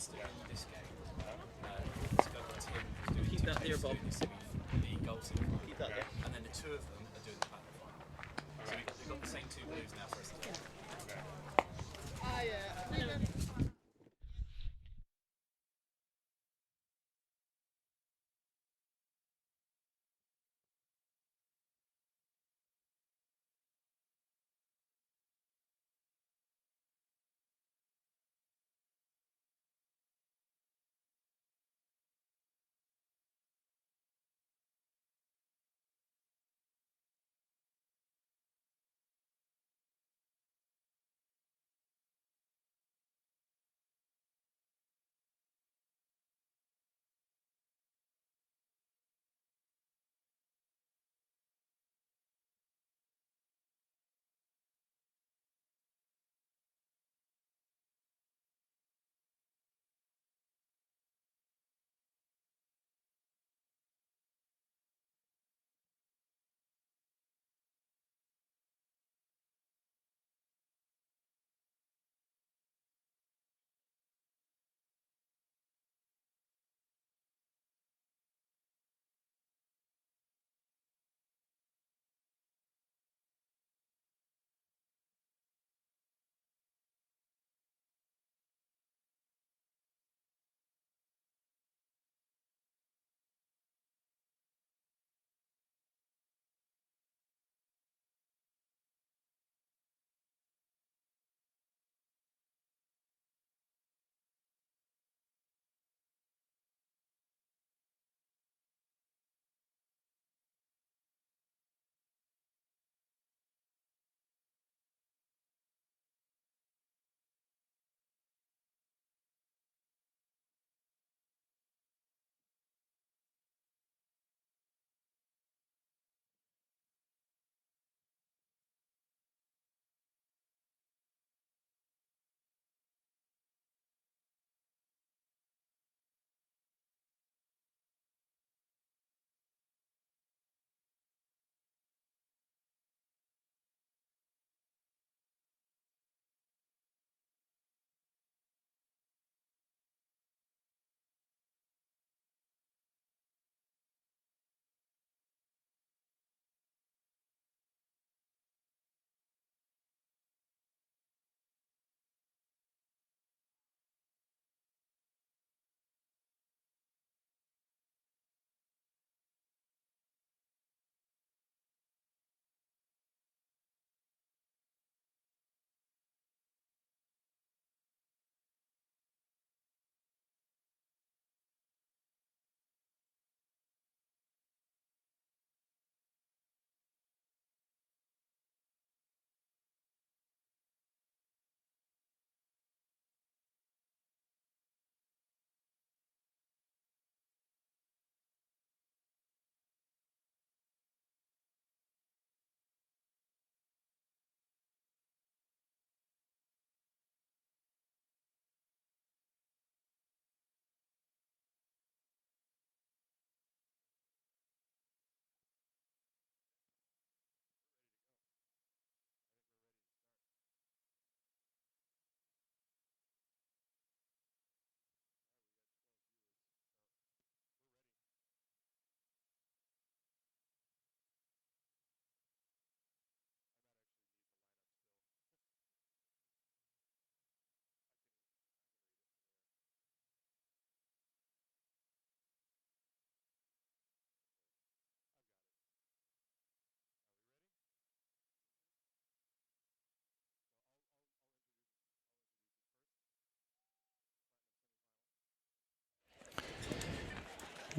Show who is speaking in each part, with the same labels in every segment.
Speaker 1: Keep that there, Bob. Keep that there. And then the two of them are doing the battle final. So we've got the same two blues now for us to do.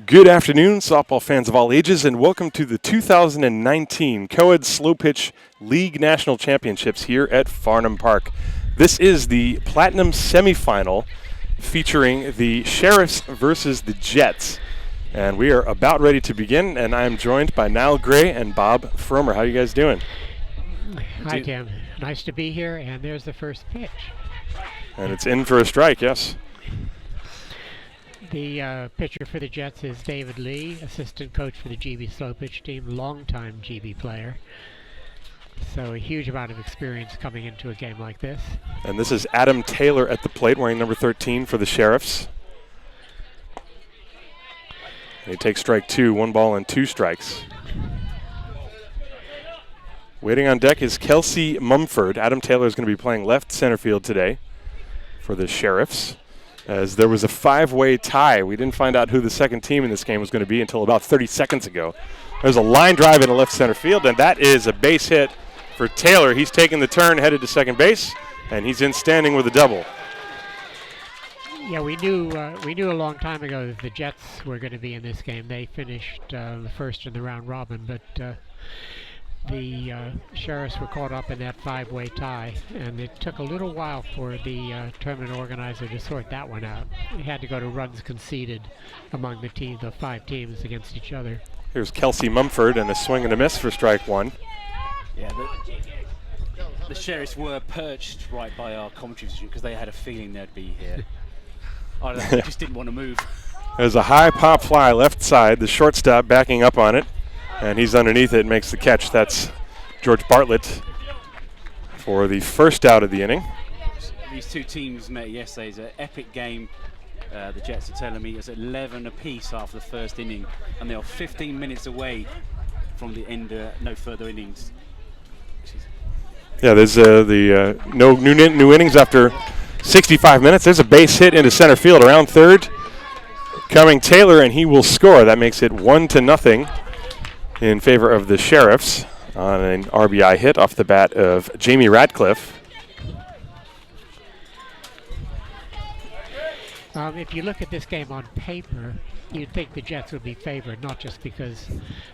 Speaker 2: Good afternoon, softball fans of all ages, and welcome to the 2019 Co-Ed Slow Pitch League National Championships here at Farnham Park. This is the Platinum Semifinal featuring the Sheriffs versus the Jets. And we are about ready to begin, and I am joined by Niall Gray and Bob Fromer. How are you guys doing?
Speaker 3: Hi, Tim. Nice to be here, and there's the first pitch.
Speaker 2: And it's in for a strike, yes.
Speaker 3: The pitcher for the Jets is David Lee, assistant coach for the GB Slow Pitch team, longtime GB player. So a huge amount of experience coming into a game like this.
Speaker 2: And this is Adam Taylor at the plate, wearing number 13 for the Sheriffs. He takes strike 2, 1 ball and 2 strikes. Waiting on deck is Kelsey Mumford. Adam Taylor is going to be playing left center field today for the Sheriffs, as there was a 5-way tie. We didn't find out who the second team in this game was going to be until about 30 seconds ago. There's a line drive into left center field, and that is a base hit for Taylor. He's taking the turn, headed to second base, and he's in standing with a double.
Speaker 3: Yeah, we knew a long time ago that the Jets were going to be in this game. They finished the first in the round robin, but the Sheriffs were caught up in that 5-way tie, and it took a little while for the tournament organizer to sort that one out. He had to go to runs conceded among the 5 teams against each other.
Speaker 2: Here's Kelsey Mumford, and a swing and a miss for strike 1.
Speaker 4: Yeah, the Sheriffs were perched right by our commentary position because they had a feeling they'd be here. I don't know, they just didn't want to move.
Speaker 2: There's a high pop fly left side, the shortstop backing up on it, and he's underneath it and makes the catch. That's George Bartlett for the first out of the inning.
Speaker 4: These two teams met yesterday. It's an epic game. The Jets are telling me it's 11 apiece after the first inning, and they are 15 minutes away from the end, no further innings.
Speaker 2: Yeah, there's no new innings after 65 minutes. There's a base hit into center field around third. Coming Taylor, and he will score. That makes it 1-0 in favor of the Sheriffs on an RBI hit off the bat of Jamie Radcliffe.
Speaker 3: If you look at this game on paper, you'd think the Jets would be favored, not just because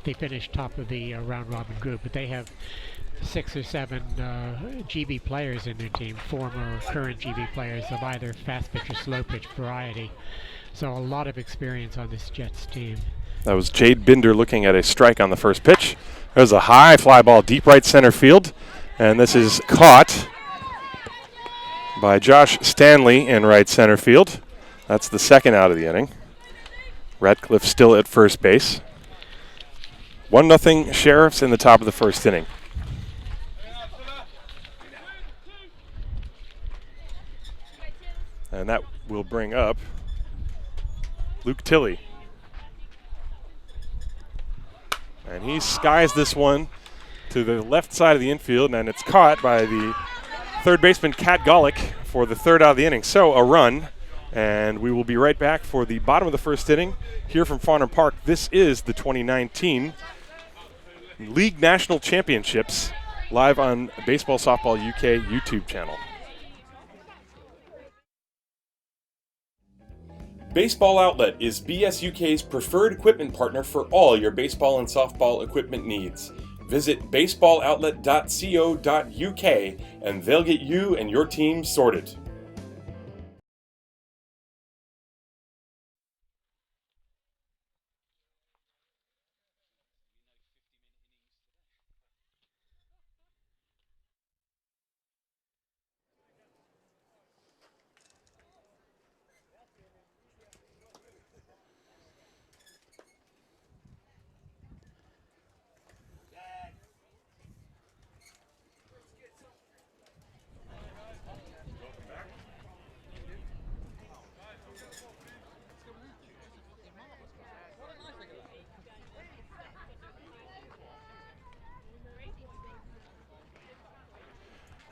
Speaker 3: they finished top of the round-robin group, but they have 6 or 7 GB players in their team, former or current GB players of either fast pitch or slow pitch variety. So a lot of experience on this Jets team.
Speaker 2: That was Jade Binder looking at a strike on the first pitch. There's a high fly ball deep right center field, and this is caught by Josh Stanley in right center field. That's the second out of the inning. Radcliffe still at first base. 1-0 Sheriffs in the top of the first inning. And that will bring up Luke Tilley. And he skies this one to the left side of the infield, and it's caught by the third baseman, Kat Golick, for the third out of the inning. So a run, and we will be right back for the bottom of the first inning here from Farnham Park. This is the 2019 League National Championships, live on Baseball Softball UK YouTube channel. Baseball Outlet is BSUK's preferred equipment partner for all your baseball and softball equipment needs. Visit baseballoutlet.co.uk and they'll get you and your team sorted.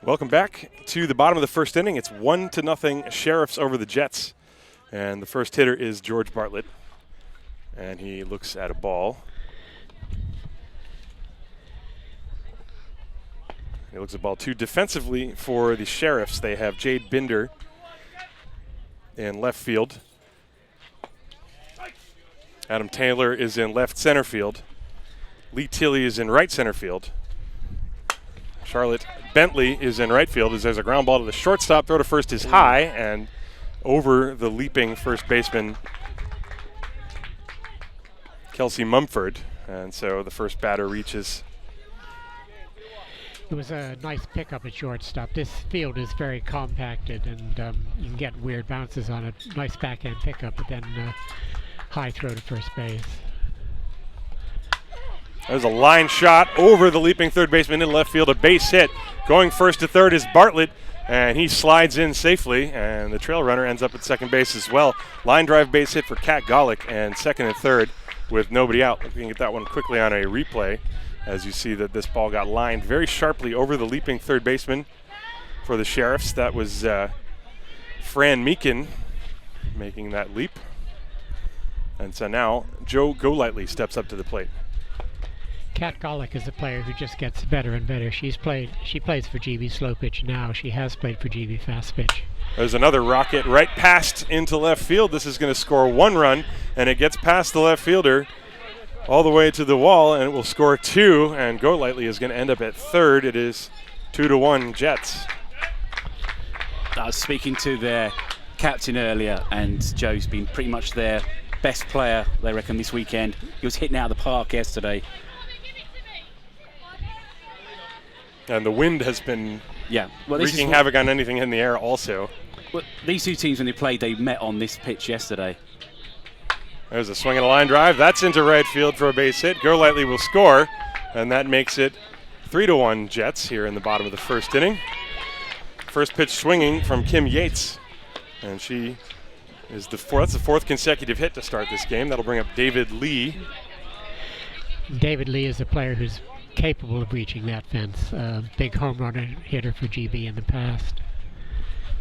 Speaker 2: Welcome back to the bottom of the first inning. It's 1-0 Sheriffs over the Jets. And the first hitter is George Bartlett. And he looks at a ball. He looks at ball 2. Defensively for the Sheriffs, they have Jade Binder in left field. Adam Taylor is in left center field. Lee Tilley is in right center field. Charlotte Bentley is in right field as there's a ground ball to the shortstop. Throw to first is high and over the leaping first baseman, Kelsey Mumford. And so the first batter reaches.
Speaker 3: It was a nice pickup at shortstop. This field is very compacted, and you can get weird bounces on it. Nice backhand pickup, but then high throw to first base.
Speaker 2: There's a line shot over the leaping third baseman in left field, a base hit. Going first to third is Bartlett, and he slides in safely, and the trail runner ends up at second base as well. Line drive base hit for Kat Golick, and second and third with nobody out. Looking at that one quickly on a replay, as you see that this ball got lined very sharply over the leaping third baseman for the Sheriffs. That was Fran Meekin making that leap. And so now Joe Golightly steps up to the plate.
Speaker 3: Kat Golick is a player who just gets better and better. She plays for GB slow pitch now. She has played for GB fast pitch.
Speaker 2: There's another rocket right past into left field. This is going to score 1 run, and it gets past the left fielder all the way to the wall, and it will score 2, and Golightly is going to end up at third. It is 2-1 Jets.
Speaker 4: I was speaking to their captain earlier, and Joe's been pretty much their best player, they reckon, this weekend. He was hitting out of the park yesterday.
Speaker 2: And the wind has been wreaking havoc on anything in the air also.
Speaker 4: Well, these two teams, when they played, they met on this pitch yesterday.
Speaker 2: There's a swing and a line drive. That's into right field for a base hit. Golightly will score, and that makes it 3-1 Jets here in the bottom of the first inning. First pitch swinging from Kim Yates, and she is that's the 4th consecutive hit to start this game. That'll bring up David Lee.
Speaker 3: David Lee is a player who's capable of reaching that fence. Big home run hitter for GB in the past.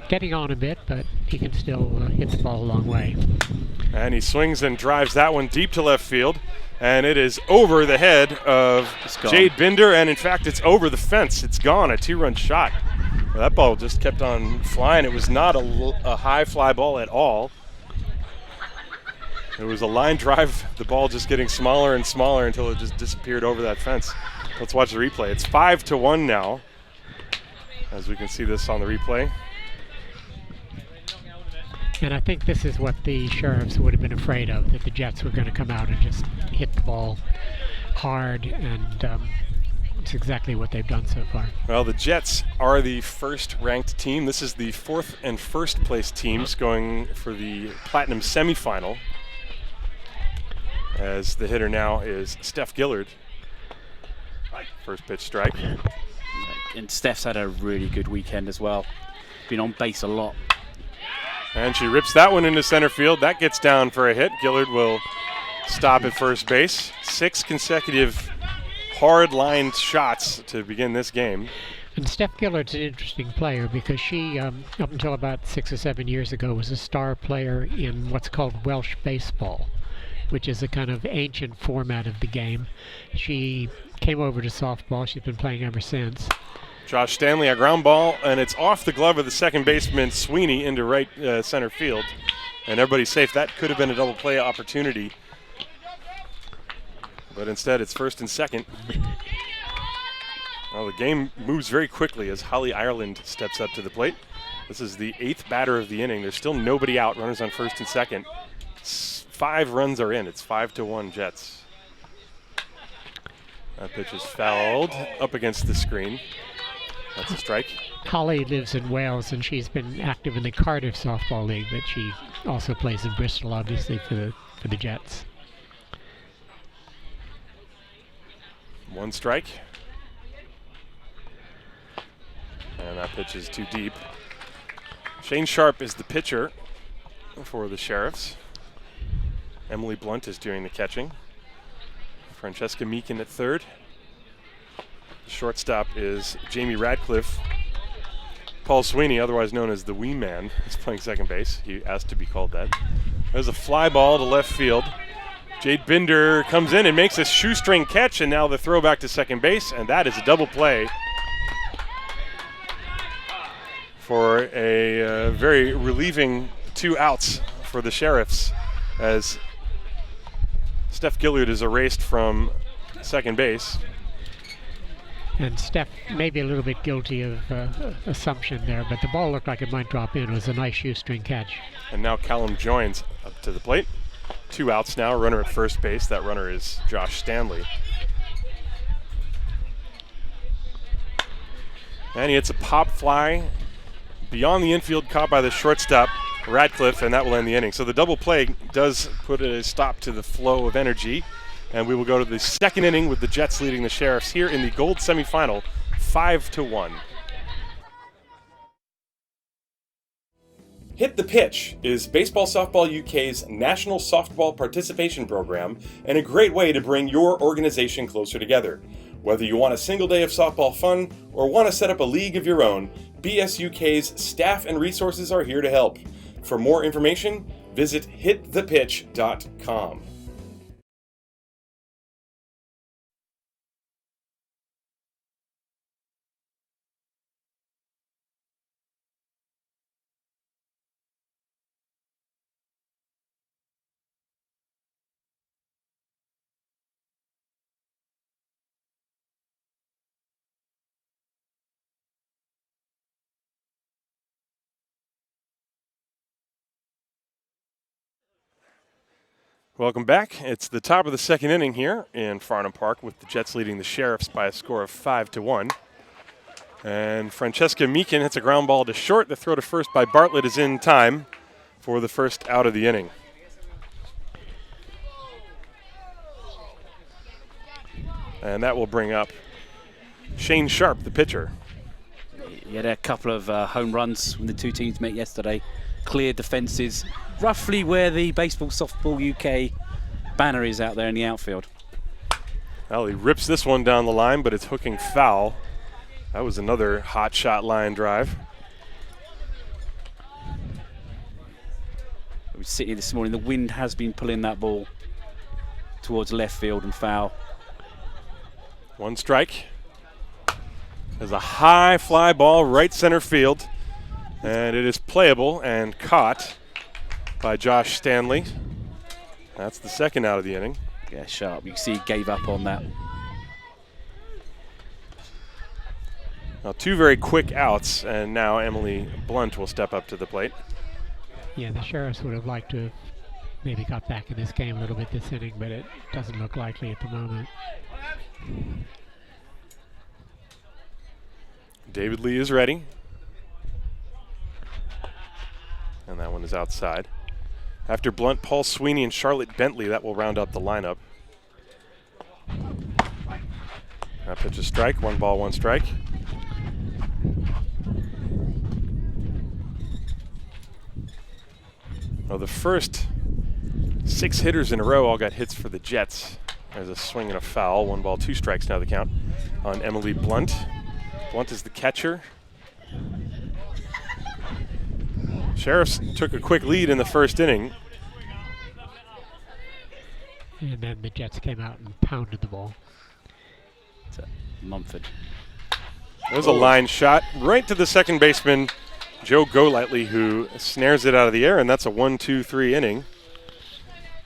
Speaker 3: Getting on a bit, but he can still hit the ball a long way.
Speaker 2: And he swings and drives that one deep to left field, and it is over the head of Jade Binder, and in fact it's over the fence. It's gone, a 2-run shot. Well, that ball just kept on flying. It was not a high fly ball at all. It was a line drive, the ball just getting smaller and smaller until it just disappeared over that fence. Let's watch the replay. It's 5-1 now, as we can see this on the replay.
Speaker 3: And I think this is what the Sheriffs would have been afraid of, that the Jets were going to come out and just hit the ball hard, and it's exactly what they've done so far.
Speaker 2: Well, the Jets are the first-ranked team. This is the 4th and 1st place teams going for the Platinum Semifinal, as the hitter now is Steph Gillard. First pitch strike.
Speaker 4: And Steph's had a really good weekend as well. Been on base a lot.
Speaker 2: And she rips that one into center field. That gets down for a hit. Gillard will stop at first base. 6 consecutive hard-lined shots to begin this game.
Speaker 3: And Steph Gillard's an interesting player because she, up until about 6 or 7 years ago, was a star player in what's called Welsh baseball, which is a kind of ancient format of the game. She came over to softball. She's been playing ever since.
Speaker 2: Josh Stanley, a ground ball, and it's off the glove of the second baseman, Sweeney, into right center field. And everybody's safe. That could have been a double play opportunity. But instead, it's first and second. Well, the game moves very quickly as Holly Ireland steps up to the plate. This is the 8th batter of the inning. There's still nobody out. Runners on first and second. 5 runs are in. It's 5-1 Jets. That pitch is fouled up against the screen. That's a strike.
Speaker 3: Holly lives in Wales, and she's been active in the Cardiff Softball League, but she also plays in Bristol, obviously, for the Jets.
Speaker 2: 1 strike. And that pitch is too deep. Shane Sharp is the pitcher for the Sheriffs. Emily Blunt is doing the catching. Francesca Meekin at third. The shortstop is Jamie Radcliffe. Paul Sweeney, otherwise known as the Wee Man, is playing second base. He asked to be called that. There's a fly ball to left field. Jade Binder comes in and makes a shoestring catch, and now the throw back to second base, and that is a double play for a very relieving 2 outs for the Sheriffs, as Steph Gillard is erased from second base.
Speaker 3: And Steph may be a little bit guilty of assumption there, but the ball looked like it might drop in. It was a nice shoestring catch.
Speaker 2: And now Callum joins up to the plate. 2 outs now, runner at first base. That runner is Josh Stanley. And he hits a pop fly beyond the infield, caught by the shortstop, Radcliffe, and that will end the inning. So the double play does put a stop to the flow of energy And we will go to the second inning with the Jets leading the Sheriffs here in the gold semifinal, 5-1. Hit the Pitch is Baseball Softball UK's national softball participation program and a great way to bring your organization closer together. Whether you want a single day of softball fun or want to set up a league of your own, BSUK's staff and resources are here to help. For more information, visit hitthepitch.com. Welcome back. It's the top of the second inning here in Farnham Park with the Jets leading the Sheriffs by a score of 5-1. And Francesca Meekin hits a ground ball to short. The throw to first by Bartlett is in time for the first out of the inning. And that will bring up Shane Sharp, the pitcher.
Speaker 4: He had a couple of home runs when the two teams met yesterday. Cleared the fences, roughly where the Baseball Softball UK banner is out there in the outfield.
Speaker 2: Well, he rips this one down the line, but it's hooking foul. That was another hot shot line drive.
Speaker 4: We sit here this morning, the wind has been pulling that ball towards left field and foul.
Speaker 2: One strike. There's a high fly ball right center field. And it is playable and caught by Josh Stanley. That's the second out of the inning.
Speaker 4: Yeah, Sharp. You can see he gave up on that.
Speaker 2: Now two very quick outs, and now Emily Blunt will step up to the plate.
Speaker 3: Yeah, the Sheriffs would have liked to have maybe got back in this game a little bit this inning, but it doesn't look likely at the moment.
Speaker 2: David Lee is ready. And that one is outside. After Blunt, Paul Sweeney and Charlotte Bentley, that will round up the lineup. That pitch a strike, 1 ball, 1 strike. Well, the first 6 hitters in a row all got hits for the Jets. There's a swing and a foul, 1 ball, 2 strikes now the count on Emily Blunt. Blunt is the catcher. Sheriffs took a quick lead in the first inning.
Speaker 3: And then the Jets came out and pounded the ball.
Speaker 4: It's Mumford.
Speaker 2: There's a line shot right to the second baseman, Joe Golightly, who snares it out of the air, and that's a 1-2-3 inning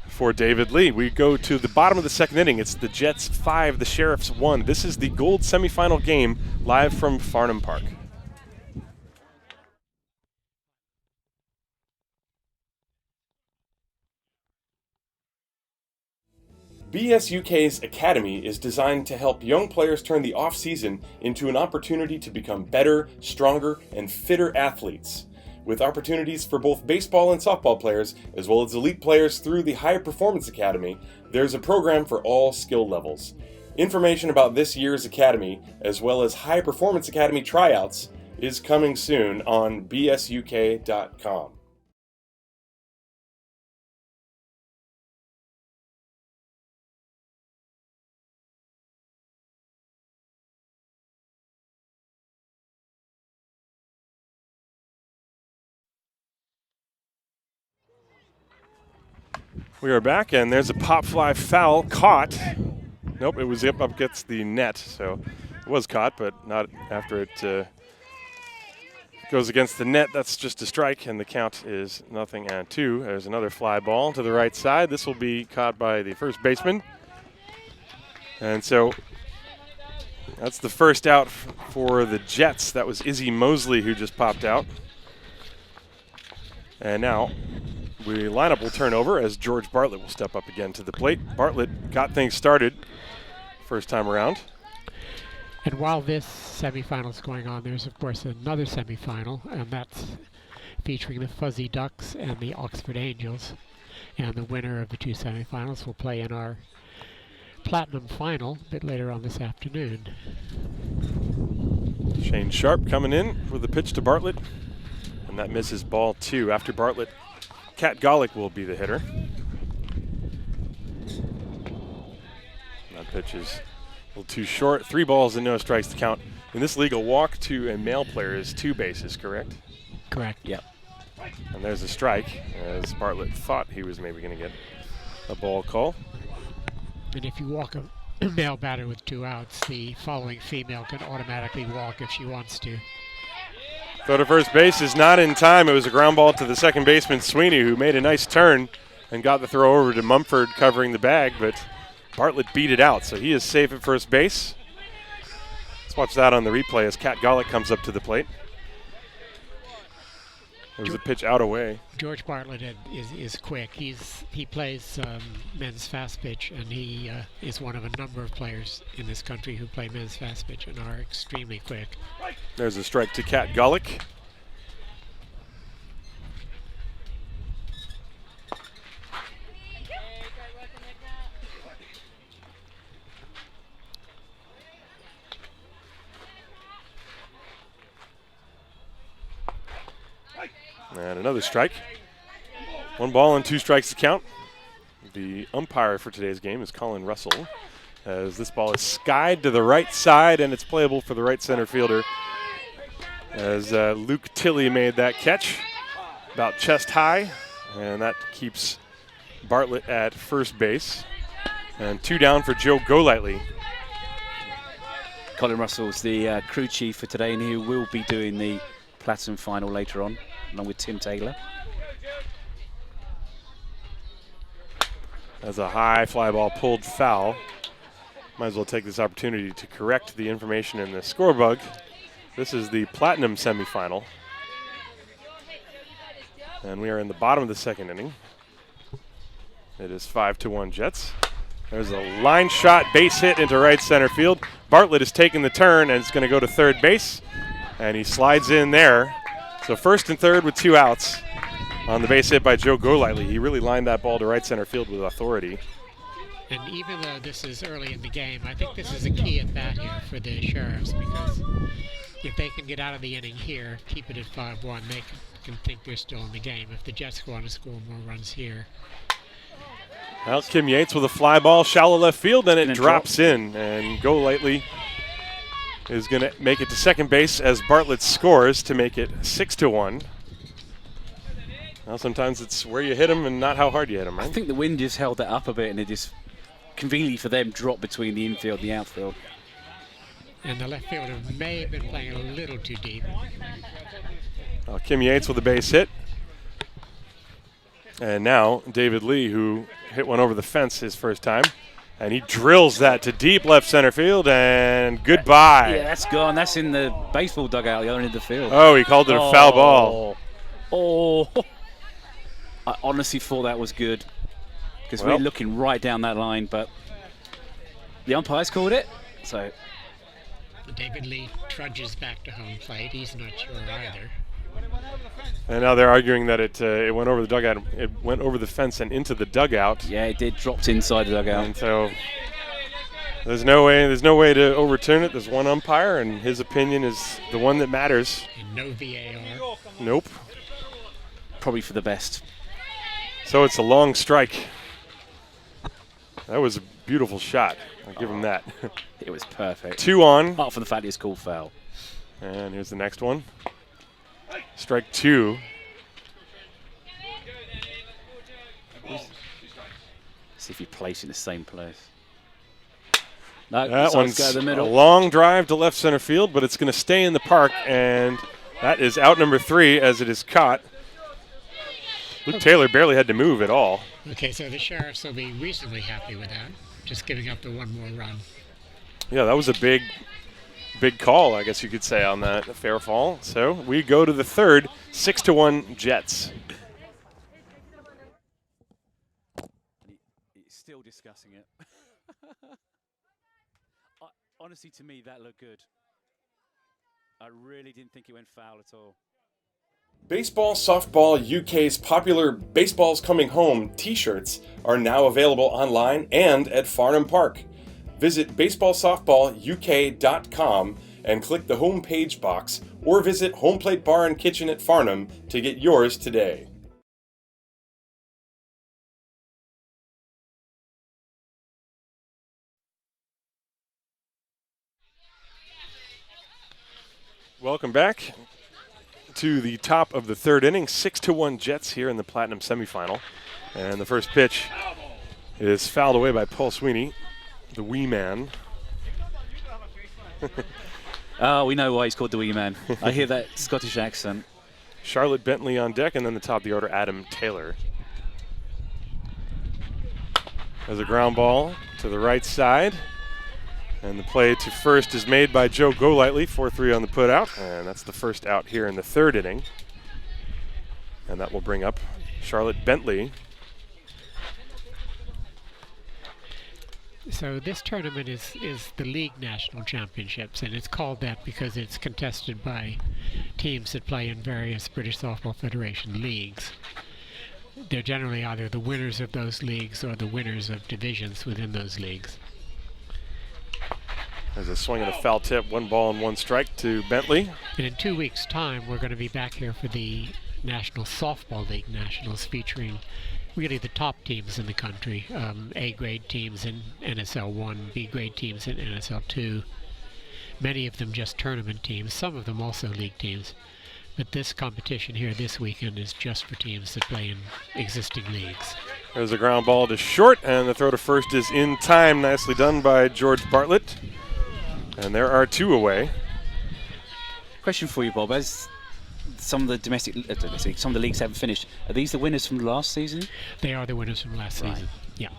Speaker 2: for David Lee. We go to the bottom of the second inning. It's the Jets 5, the Sheriffs 1. This is the gold semifinal game live from Farnham Park. BSUK's Academy is designed to help young players turn the off-season into an opportunity to become better, stronger, and fitter athletes. With opportunities for both baseball and softball players, as well as elite players through the High Performance Academy, there's a program for all skill levels. Information about this year's Academy, as well as High Performance Academy tryouts, is coming soon on bsuk.com. We are back, and there's a pop fly foul caught. Nope, it was up against the net, so it was caught, but not after it goes against the net. That's just a strike, and the count is 0-2. There's another fly ball to the right side. This will be caught by the first baseman. And so that's the first out for the Jets. That was Izzy Mosley who just popped out. And now the lineup will turn over as George Bartlett will step up again to the plate. Bartlett got things started first time around.
Speaker 3: And while this semifinal is going on, there's of course another semifinal, and that's featuring the Fuzzy Ducks and the Oxford Angels. And the winner of the two semifinals will play in our Platinum final a bit later on this afternoon.
Speaker 2: Shane Sharp coming in with the pitch to Bartlett. And that misses ball 2. After Bartlett, Kat Golick will be the hitter. That pitch is a little too short. 3 balls and no strikes to count. In this league, a walk to a male player is 2 bases, correct?
Speaker 3: Correct.
Speaker 4: Yep.
Speaker 2: And there's a strike, as Bartlett thought he was maybe going to get a ball call.
Speaker 3: And if you walk a male batter with 2 outs, the following female can automatically walk if she wants to.
Speaker 2: Throw to first base is not in time. It was a ground ball to the second baseman, Sweeney, who made a nice turn and got the throw over to Mumford covering the bag, but Bartlett beat it out, so he is safe at first base. Let's watch that on the replay as Kat Golick comes up to the plate. There was a pitch out away.
Speaker 3: George Bartlett is quick. He plays men's fast pitch, and he is one of a number of players in this country who play men's fast pitch and are extremely quick.
Speaker 2: There's a strike to Kat Golick. And another strike. 1 ball and 2 strikes to count. The umpire for today's game is Colin Russell, as this ball is skied to the right side and it's playable for the right center fielder, as Luke Tilley made that catch about chest high, and that keeps Bartlett at first base. And 2 down for Joe Golightly.
Speaker 4: Colin Russell's the crew chief for today, and he will be doing the Platinum final later on, along with Tim Taylor.
Speaker 2: As a high fly ball pulled foul. Might as well take this opportunity to correct the information in the scorebug. This is the Platinum semifinal. And we are in the bottom of the second inning. It is 5-1 Jets. There's a line shot base hit into right center field. Bartlett is taking the turn and it's going to go to third base. And he slides in there. So first and third with 2 outs on the base hit by Joe Golightly. He really lined that ball to right center field with authority.
Speaker 3: And even though this is early in the game, I think this is a key at bat here for the Sheriffs, because if they can get out of the inning here, keep it at 5-1, they can think they're still in the game. If the Jets go on to score more runs here.
Speaker 2: Well, Kim Yates with a fly ball, shallow left field, and it drops in. And Golightly is going to make it to second base as Bartlett scores to make it 6-1. Well, sometimes it's where you hit him and not how hard you hit him, right?
Speaker 4: I think the wind just held that up a bit, and it just conveniently for them dropped between the infield and the outfield.
Speaker 3: And the left fielder may have been playing a little too deep.
Speaker 2: Kim Yates with a base hit. And now David Lee, who hit one over the fence his first time. And he drills that to deep left center field, and goodbye.
Speaker 4: Yeah, that's gone. That's in the baseball dugout, the other end of the field.
Speaker 2: Oh, he called it a foul ball.
Speaker 4: Oh. I honestly thought that was good, because we're looking right down that line, but the umpires called it. So
Speaker 3: David Lee trudges back to home plate. He's not sure either.
Speaker 2: And now they're arguing that it went over the dugout. It went over the fence and into the dugout.
Speaker 4: Yeah, it did. Dropped inside the dugout.
Speaker 2: And so there's no way to overturn it. There's one umpire, and his opinion is the one that matters.
Speaker 3: And no VAR.
Speaker 2: Nope.
Speaker 4: Probably for the best.
Speaker 2: So it's a long strike. That was a beautiful shot. I'll give him that.
Speaker 4: It was perfect.
Speaker 2: 2 on.
Speaker 4: Apart from the fact it's called foul.
Speaker 2: And here's the next one. Strike 2.
Speaker 4: See if you place it in the same place. No,
Speaker 2: that one's
Speaker 4: go to the middle.
Speaker 2: A long drive to left center field, but it's going to stay in the park, and that is out number 3 as it is caught. Luke Taylor barely had to move at all.
Speaker 3: Okay, so the Sheriffs will be reasonably happy with that, just giving up the 1 more run.
Speaker 2: Yeah, that was a big call, I guess you could say, on that fair fall. So we go to the third, 6-1 Jets.
Speaker 4: He's still discussing it. Honestly, to me, that looked good. I really didn't think he went foul at all.
Speaker 2: Baseball Softball UK's popular Baseball's Coming Home t-shirts are now available online and at Farnham Park. Visit BaseballSoftballUK.com and click the homepage box, or visit Home Plate Bar and Kitchen at Farnham to get yours today. Welcome back to the top of the third inning. 6-1 Jets here in the Platinum semifinal. And the first pitch is fouled away by Paul Sweeney, the wee man.
Speaker 4: Oh, we know why he's called the wee man. I hear that Scottish accent.
Speaker 2: Charlotte Bentley on deck, and then the top of the order, Adam Taylor. There's a ground ball to the right side. And the play to first is made by Joe Golightly, 4-3 on the putout. And that's the first out here in the third inning. And that will bring up Charlotte Bentley.
Speaker 3: So this tournament is the League National Championships, and it's called that because it's contested by teams that play in various British Softball Federation leagues. They're generally either the winners of those leagues or the winners of divisions within those leagues.
Speaker 2: There's a swing and a foul tip, 1 ball and 1 strike to Bentley.
Speaker 3: And in 2 weeks' time, we're going to be back here for the National Softball League Nationals, featuring really the top teams in the country, A-grade teams in NSL 1, B-grade teams in NSL 2, many of them just tournament teams, some of them also league teams. But this competition here this weekend is just for teams that play in existing leagues.
Speaker 2: There's a ground ball to short, and the throw to first is in time. Nicely done by George Bartlett. And there are 2 away.
Speaker 4: Question for you, Bob. As some of the some of the leagues haven't finished, are these the winners from last season?
Speaker 3: They are the winners from last season. Yeah.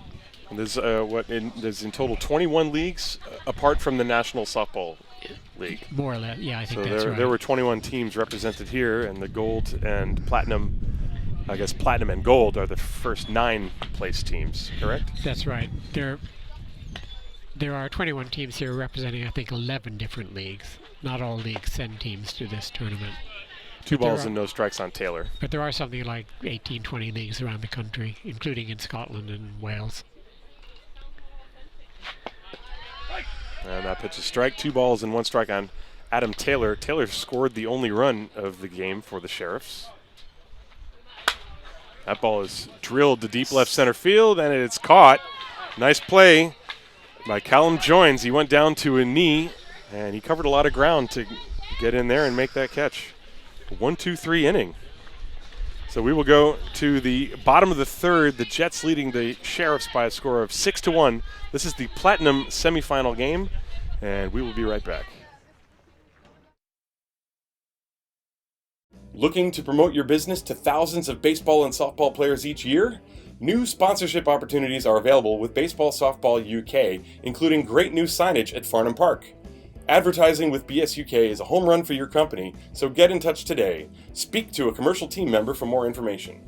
Speaker 2: And there's there's in total 21 leagues apart from the National Softball League.
Speaker 3: More or less, yeah, I think
Speaker 2: So
Speaker 3: that's right.
Speaker 2: there were 21 teams represented here, and the gold and platinum, I guess platinum and gold are the first 9 place teams, correct?
Speaker 3: That's right. There are 21 teams here representing, I think, 11 different leagues. Not all leagues send teams to this tournament.
Speaker 2: 2
Speaker 3: But there
Speaker 2: balls
Speaker 3: are-
Speaker 2: and no strikes on Taylor.
Speaker 3: But there are something like 18, 20 leagues around the country, including in Scotland and Wales.
Speaker 2: And that pitch is strike. 2 balls and 1 strike on Adam Taylor. Taylor scored the only run of the game for the Sheriffs. That ball is drilled to deep left center field, and it's caught. Nice play by Callum Joins. He went down to a knee, and he covered a lot of ground to get in there and make that catch. 1-2-3 inning. So we will go to the bottom of the third. The Jets leading the Sheriffs by a score of 6-1. This is the Platinum semifinal game, and we will be right back. Looking to promote your business to thousands of baseball and softball players each year? New sponsorship opportunities are available with Baseball Softball UK, including great new signage at Farnham Park. Advertising with BSUK is a home run for your company, so get in touch today. Speak to a commercial team member for more information.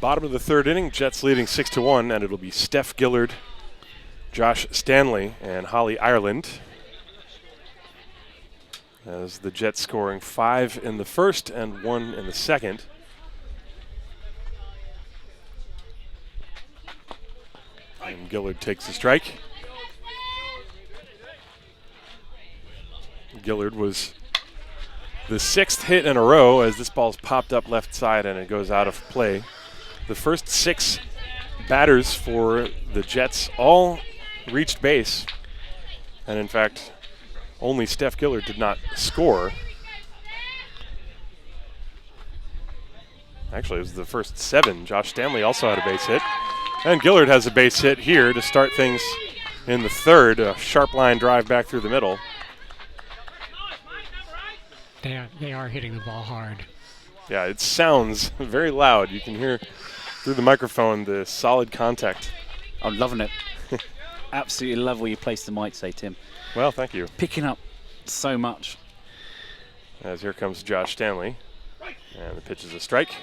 Speaker 2: Bottom of the third inning, Jets leading 6-1, and it'll be Steph Gillard, Josh Stanley, and Holly Ireland. As the Jets scoring 5 in the first and 1 in the second. And Gillard takes the strike. Gillard was the 6th hit in a row as this ball's popped up left side and it goes out of play. The first 6 batters for the Jets all reached base. And in fact, only Steph Gillard did not score. Actually, it was the first 7. Josh Stanley also had a base hit. And Gillard has a base hit here to start things in the third. A sharp line drive back through the middle.
Speaker 3: They are hitting the ball hard.
Speaker 2: Yeah, it sounds very loud. You can hear through the microphone the solid contact.
Speaker 4: I'm loving it. Absolutely love where you placed the mic, say, Tim.
Speaker 2: Well, thank you.
Speaker 4: Picking up so much.
Speaker 2: As here comes Josh Stanley. And the pitch is a strike.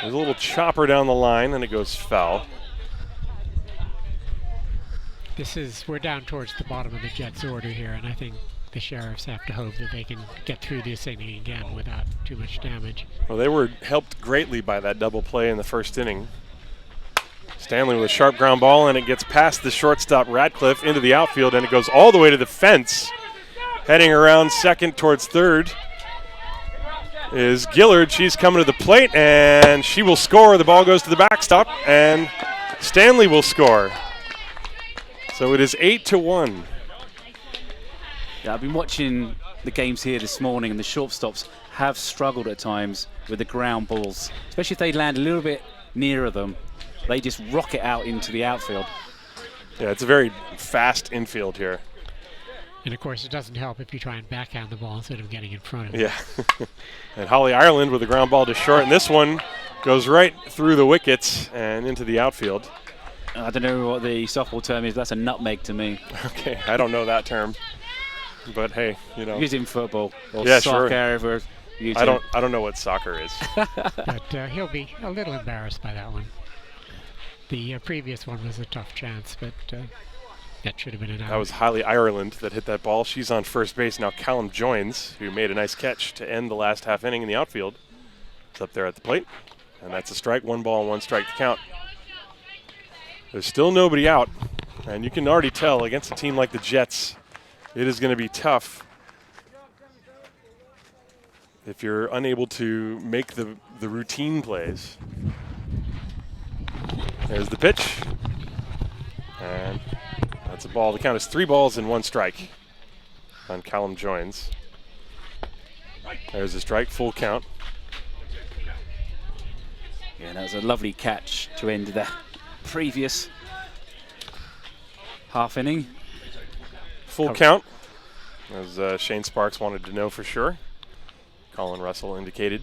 Speaker 2: There's a little chopper down the line, and it goes foul.
Speaker 3: We're down towards the bottom of the Jets' order here, and I think the Sheriffs have to hope that they can get through this inning again without too much damage.
Speaker 2: Well, they were helped greatly by that double play in the first inning. Stanley with a sharp ground ball, and it gets past the shortstop Radcliffe into the outfield, and it goes all the way to the fence. Heading around second towards third is Gillard. She's coming to the plate, and she will score. The ball goes to the backstop, and Stanley will score. So it is 8-1.
Speaker 4: Yeah, I've been watching the games here this morning, and the shortstops have struggled at times with the ground balls, especially if they land a little bit nearer them. They just rocket out into the outfield.
Speaker 2: Yeah, it's a very fast infield here.
Speaker 3: And of course, it doesn't help if you try and backhand the ball instead of getting in front of it.
Speaker 2: Yeah. And Holly Ireland with a ground ball to short, and this one goes right through the wickets and into the outfield.
Speaker 4: I don't know what the softball term is, but that's a nutmeg to me.
Speaker 2: Okay, I don't know that term, but hey, you know.
Speaker 4: Use it in football or
Speaker 2: Yeah,
Speaker 4: soccer.
Speaker 2: sure. I don't know what soccer is.
Speaker 3: But he'll be a little embarrassed by that one. The previous one was a tough chance, but that should have been an out.
Speaker 2: That was Holly Ireland that hit that ball. She's on first base now. Callum Joins, who made a nice catch to end the last half inning in the outfield, is up there at the plate, and that's a strike. 1 ball and 1 strike to count. There's still nobody out, and you can already tell against a team like the Jets, it is going to be tough if you're unable to make the routine plays. There's the pitch, and that's a ball. The count is 3 balls and 1 strike on Callum Joins. There's a strike, full count.
Speaker 4: Yeah, that was a lovely catch to end the previous half inning.
Speaker 2: Full count, as Shane Sparks wanted to know for sure. Colin Russell indicated.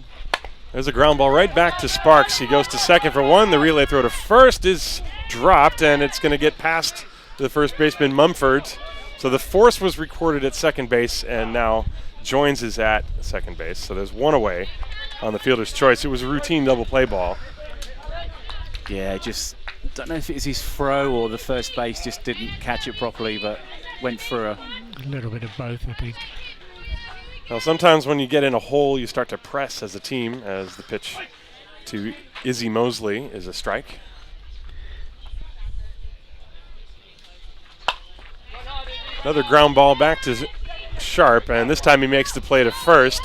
Speaker 2: There's a ground ball right back to Sparks. He goes to second for 1. The relay throw to first is dropped, and it's going to get past the first baseman Mumford. So the force was recorded at second base, and now Joins is at second base. So there's 1 away on the fielder's choice. It was a routine double play ball.
Speaker 4: Yeah, just don't know if it's his throw or the first base just didn't catch it properly, but went for a
Speaker 3: little bit of both, I think.
Speaker 2: Well, sometimes when you get in a hole, you start to press as a team, as the pitch to Izzy Mosley is a strike. Another ground ball back to Sharp, and this time he makes the play to first.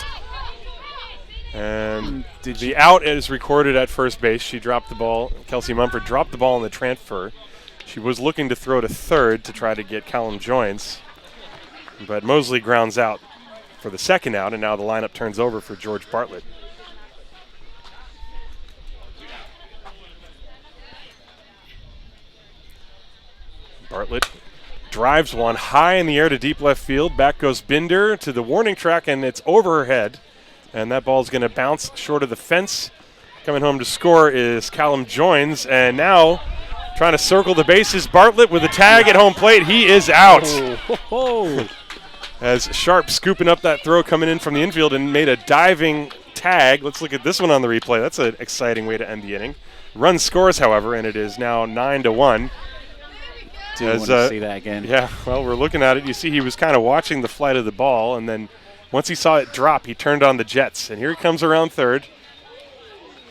Speaker 2: And the out is recorded at first base. She dropped the ball. Kelsey Mumford dropped the ball in the transfer. She was looking to throw to third to try to get Callum Joins, but Mosley grounds out for the second out, and now the lineup turns over for George Bartlett. Bartlett drives one high in the air to deep left field. Back goes Binder to the warning track, and it's over her head. And that ball's going to bounce short of the fence. Coming home to score is Callum Joins, and now trying to circle the bases. Bartlett with a tag at home plate. He is out. As Sharp scooping up that throw coming in from the infield and made a diving tag. Let's look at this one on the replay. That's an exciting way to end the inning. Run scores, however, and it is now 9-1.
Speaker 4: Do want to see that again.
Speaker 2: Yeah, well, we're looking at it. You see he was kind of watching the flight of the ball, and then once he saw it drop, he turned on the Jets. And here he comes around third.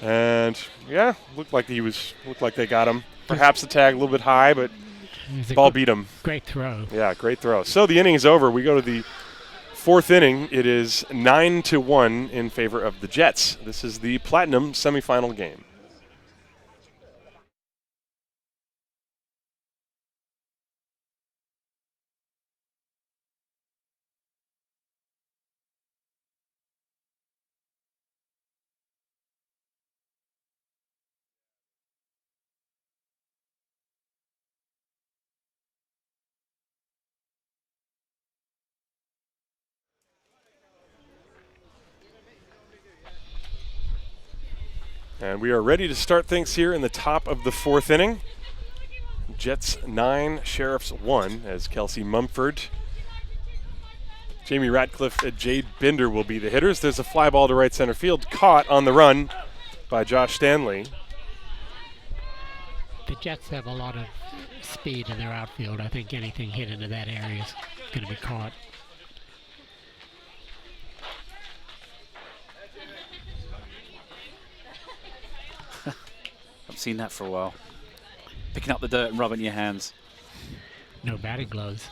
Speaker 2: And, yeah, looked like they got him. Perhaps the tag a little bit high, but ball beat him.
Speaker 3: Great throw.
Speaker 2: Yeah, great throw. So the inning is over. We go to the 4th inning. It is 9-1 in favor of the Jets. This is the Platinum semifinal game. And we are ready to start things here in the top of the 4th inning. Jets 9, Sheriffs 1, as Kelsey Mumford, Jamie Ratcliffe, and Jade Binder will be the hitters. There's a fly ball to right center field, caught on the run by Josh Stanley.
Speaker 3: The Jets have a lot of speed in their outfield. I think anything hit into that area is going to be caught.
Speaker 4: I've seen that for a while. Picking up the dirt and rubbing it in your hands.
Speaker 3: No batting gloves.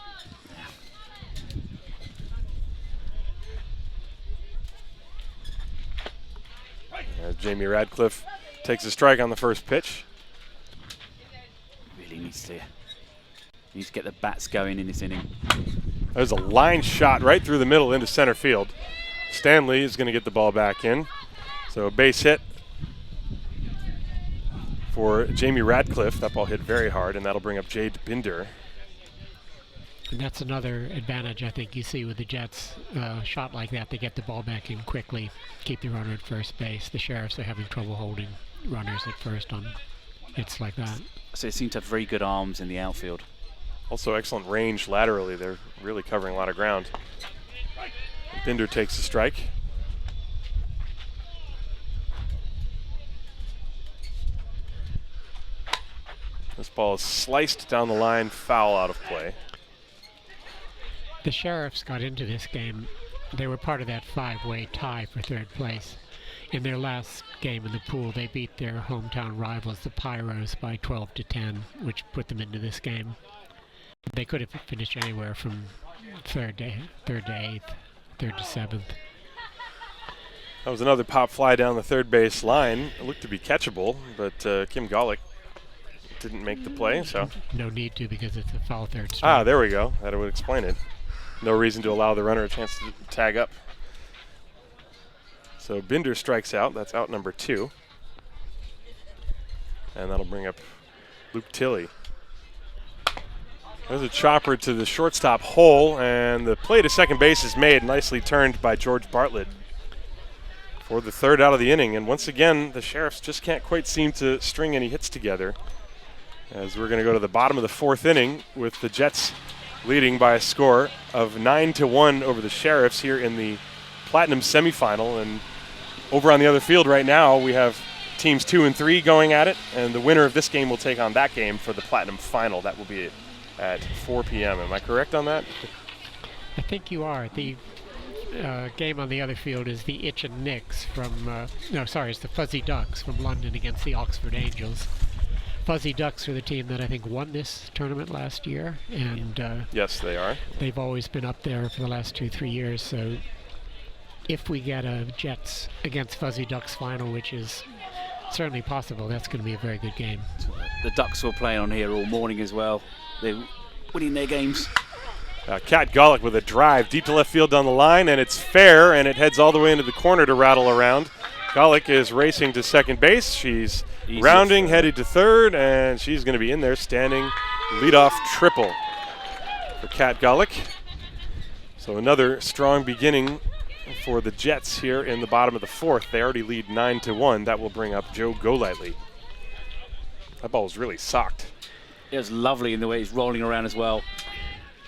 Speaker 2: As Jamie Radcliffe takes a strike on the first pitch.
Speaker 4: Really needs to get the bats going in this inning.
Speaker 2: There's a line shot right through the middle into center field. Stanley is going to get the ball back in. So a base hit for Jamie Radcliffe. That ball hit very hard, and that'll bring up Jade Binder.
Speaker 3: And that's another advantage I think you see with the Jets. Shot like that, they get the ball back in quickly, keep the runner at first base. The Sheriffs are having trouble holding runners at first on hits like that.
Speaker 4: So they seem to have very good arms in the outfield.
Speaker 2: Also excellent range laterally. They're really covering a lot of ground. Binder takes a strike. This ball is sliced down the line, foul out of play.
Speaker 3: The Sheriffs got into this game. They were part of that five-way tie for third place. In their last game in the pool, they beat their hometown rivals, the Pyros, by 12-10, which put them into this game. They could have finished anywhere from third to eighth, third to seventh.
Speaker 2: That was another pop fly down the third base line. It looked to be catchable, but Kim Golick didn't make the play. So
Speaker 3: no need to, because it's a foul third strike.
Speaker 2: Ah, there we go. That would explain it. No reason to allow the runner a chance to tag up. So Binder strikes out. That's out number 2. And that'll bring up Luke Tilley. There's a chopper to the shortstop hole, and the play to second base is made, nicely turned by George Bartlett for the third out of the inning. And once again, the Sheriffs just can't quite seem to string any hits together, as we're going to go to the bottom of the 4th inning with the Jets leading by a score of 9-1 over the Sheriffs here in the Platinum semifinal. And over on the other field right now, we have teams 2 and 3 going at it, and the winner of this game will take on that game for the Platinum final. That will be at 4 p.m. Am I correct on that?
Speaker 3: I think you are. The game on the other field is the Itch and Nicks from, it's the Fuzzy Ducks from London against the Oxford Angels. Fuzzy Ducks are the team that I think won this tournament last year, and
Speaker 2: yes, they are.
Speaker 3: They've always been up there for the last 2-3 years. So if we get a Jets against Fuzzy Ducks final, which is certainly possible, that's going to be a very good game.
Speaker 4: The Ducks will play on here all morning as well. They're winning their games.
Speaker 2: Kat Golick with a drive deep to left field down the line, and it's fair, and it heads all the way into the corner to rattle around. Golick is racing to second base. She's rounding, headed to third, and she's going to be in there standing leadoff triple for Kat Golick. So another strong beginning for the Jets here in the bottom of the 4th. They already lead 9-1. That will bring up Joe Golightly. That ball was really socked.
Speaker 4: It was lovely in the way it's rolling around as well.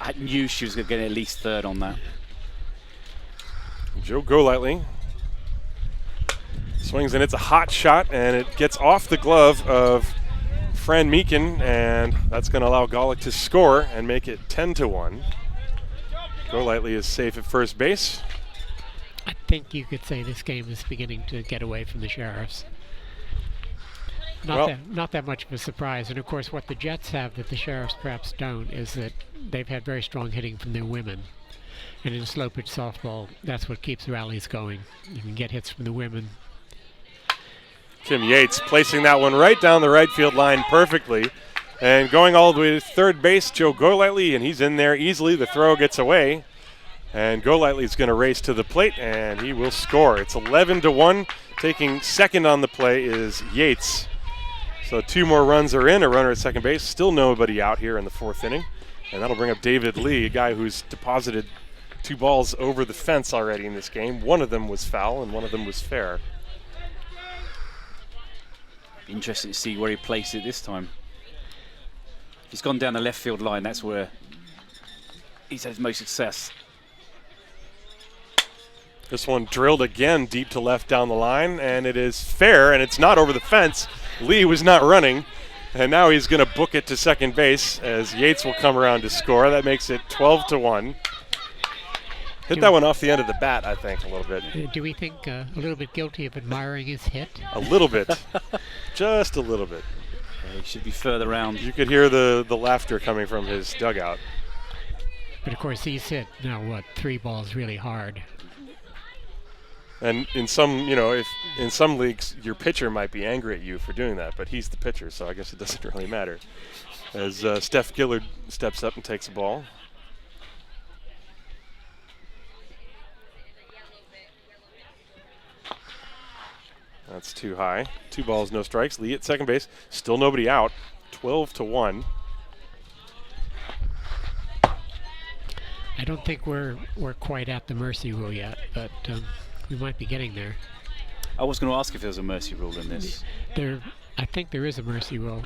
Speaker 4: I knew she was going to get at least third on that.
Speaker 2: Joe Golightly swings, and it's a hot shot, and it gets off the glove of Fran Meekin, and that's going to allow Golick to score and make it 10-1. Golightly is safe at first base.
Speaker 3: I think you could say this game is beginning to get away from the Sheriffs. Not that much of a surprise. And of course, what the Jets have that the Sheriffs perhaps don't is that they've had very strong hitting from their women. And in slow pitch softball, that's what keeps rallies going. You can get hits from the women.
Speaker 2: Kim Yates placing that one right down the right field line perfectly. And going all the way to third base, Joe Golightly, and he's in there easily. The throw gets away. And Golightly's going to race to the plate, and he will score. It's 11-1. Taking second on the play is Yates. So 2 more runs are in, a runner at second base. Still nobody out here in the 4th inning. And that'll bring up David Lee, a guy who's deposited 2 balls over the fence already in this game. One of them was foul, and one of them was fair.
Speaker 4: Interesting to see where he placed it this time. He's gone down the left field line. That's where he's had his most success.
Speaker 2: This one drilled again deep to left down the line, and it is fair, and it's not over the fence. Lee was not running, and now he's going to book it to second base as Yates will come around to score. That makes it 12-1. Hit that one off the end of the bat, I think, a little bit.
Speaker 3: Do we think a little bit guilty of admiring his hit?
Speaker 2: A little bit. Just a little bit.
Speaker 4: He should be further round.
Speaker 2: You could hear the laughter coming from his dugout.
Speaker 3: But of course, he's hit now, 3 balls really hard.
Speaker 2: And in some, if in some leagues, your pitcher might be angry at you for doing that, but he's the pitcher, so I guess it doesn't really matter. As Steph Gillard steps up and takes a ball. That's too high. 2 balls, no strikes. Lee at second base. Still nobody out. 12-1.
Speaker 3: I don't think we're quite at the mercy rule yet, but we might be getting there.
Speaker 4: I was going to ask if there was a mercy rule in this.
Speaker 3: I think there is a mercy rule,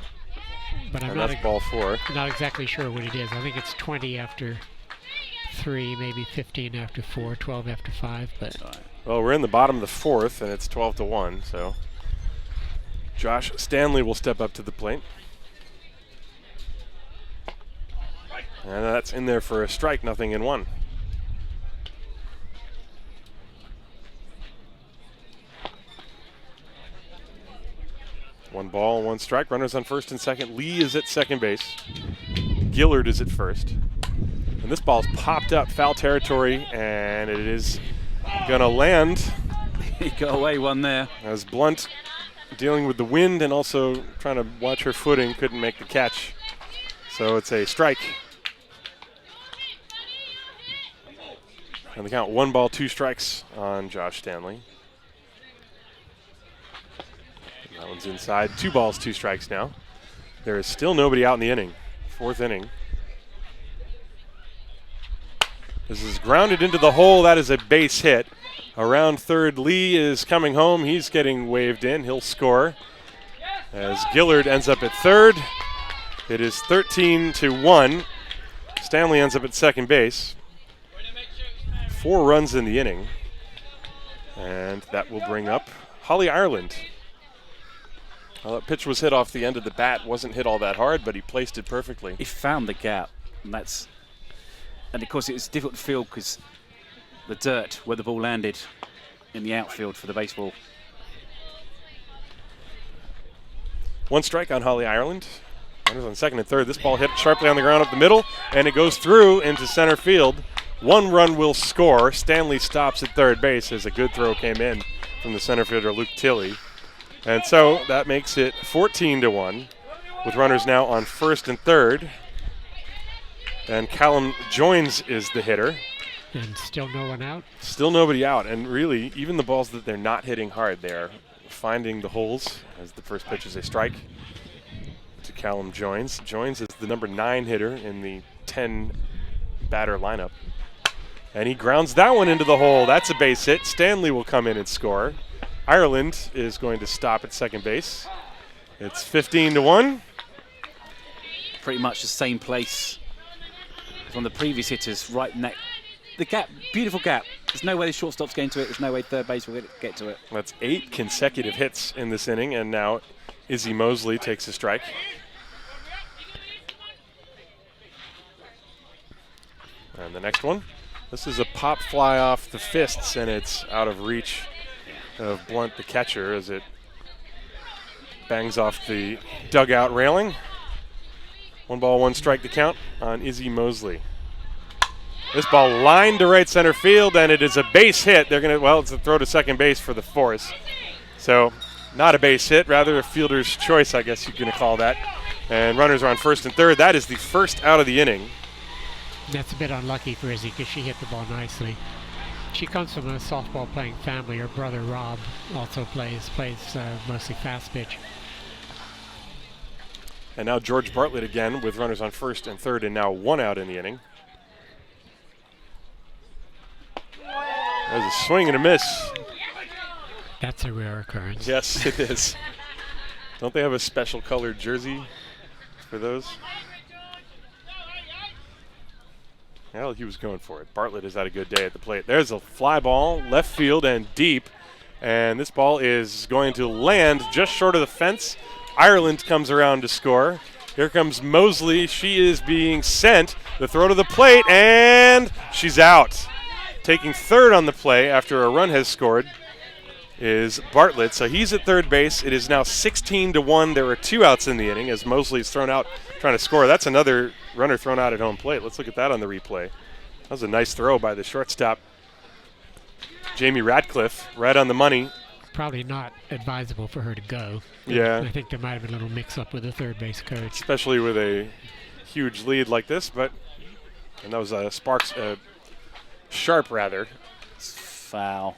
Speaker 3: but I'm
Speaker 2: that's ball 4.
Speaker 3: not exactly sure what it is. I think it's 20 after 3, maybe 15 after 4, 12 after 5. But
Speaker 2: well, we're in the bottom of the 4th, and it's 12-1. So Josh Stanley will step up to the plate, and that's in there for a strike. 0-1. One ball, 1 strike. Runners on first and second. Lee is at second base. Gillard is at first. And this ball's popped up foul territory, and it is going to land.
Speaker 4: He got away one there.
Speaker 2: As Blunt, dealing with the wind and also trying to watch her footing, couldn't make the catch. So it's a strike. And the count 1 ball, 2 strikes on Josh Stanley. That one's inside. 2 balls, 2 strikes now. There is still nobody out in the inning. 4th inning. This is grounded into the hole. That is a base hit. Around third, Lee is coming home. He's getting waved in. He'll score. As Gillard ends up at third. It is 13-1. Stanley ends up at second base. 4 runs in the inning. And that will bring up Holly Ireland. Well, that pitch was hit off the end of the bat. Wasn't hit all that hard, but he placed it perfectly.
Speaker 4: He found the gap, and of course it was difficult to field because the dirt where the ball landed in the outfield for the baseball.
Speaker 2: 1 strike on Holly Ireland. Runners on second and third. This ball hit sharply on the ground up the middle, and it goes through into center field. 1 run will score. Stanley stops at third base as a good throw came in from the center fielder, Luke Tilley. And so that makes it 14-1, with runners now on first and third. And Callum Joins is the hitter.
Speaker 3: And still no one out?
Speaker 2: Still nobody out. And really, even the balls that they're not hitting hard, they're finding the holes as the first pitch is a strike to Callum Joins. Joins is the number 9 hitter in the 10-batter lineup. And he grounds that one into the hole. That's a base hit. Stanley will come in and score. Ireland is going to stop at second base. It's 15-1.
Speaker 4: Pretty much the same place as one of the previous hitters, right neck. The gap, beautiful gap. There's no way the shortstop's getting to it. There's no way third base will get to it.
Speaker 2: That's 8 consecutive hits in this inning, and now Izzy Mosley takes a strike. And the next one, this is a pop fly off the fists, and it's out of reach of Blunt, the catcher, as it bangs off the dugout railing. 1 ball, 1 strike to count on Izzy Mosley. This ball lined to right center field, and it is a base hit. It's a throw to second base for the force. So not a base hit, rather a fielder's choice, I guess you're going to call that. And runners are on first and third. That is the first out of the inning.
Speaker 3: That's a bit unlucky for Izzy because she hit the ball nicely. She comes from a softball playing family. Her brother Rob also plays mostly fast pitch.
Speaker 2: And now George Bartlett again with runners on first and third, and now 1 out in the inning. There's a swing and a miss.
Speaker 3: That's a rare occurrence.
Speaker 2: Yes, it is. Don't they have a special colored jersey for those? Well, he was going for it. Bartlett has had a good day at the plate. There's a fly ball, left field and deep. And this ball is going to land just short of the fence. Ireland comes around to score. Here comes Mosley. She is being sent. The throw to the plate, and she's out. Taking third on the play after a run has scored is Bartlett. So he's at third base. It is now 16-1. There are 2 outs in the inning as Mosley's thrown out trying to score. That's another runner thrown out at home plate. Let's look at that on the replay. That was a nice throw by the shortstop, Jamie Radcliffe, right on the money.
Speaker 3: Probably not advisable for her to go.
Speaker 2: Yeah.
Speaker 3: I think there might have been a little mix-up with the third base coach.
Speaker 2: Especially with a huge lead like this, and that was Sharp, rather.
Speaker 4: Foul.